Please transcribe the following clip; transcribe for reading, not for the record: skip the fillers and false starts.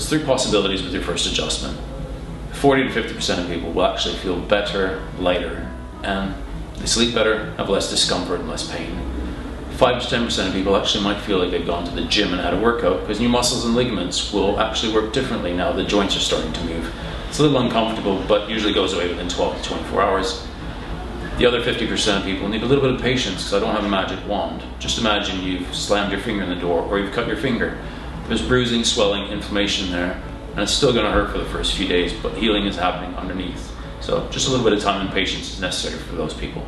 there's three possibilities with your first adjustment. 40 to 50% of people will actually feel better, lighter, and they sleep better, have less discomfort and less pain. 5 to 10% of people actually might feel like they've gone to the gym and had a workout, because new muscles and ligaments will actually work differently now the joints are starting to move. It's a little uncomfortable, but usually goes away within 12 to 24 hours. The other 50% of people need a little bit of patience, because I don't have a magic wand. Just imagine you've slammed your finger in the door, or you've cut your finger. There's bruising, swelling, inflammation there, and it's still going to hurt for the first few days, but healing is happening underneath. So just a little bit of time and patience is necessary for those people.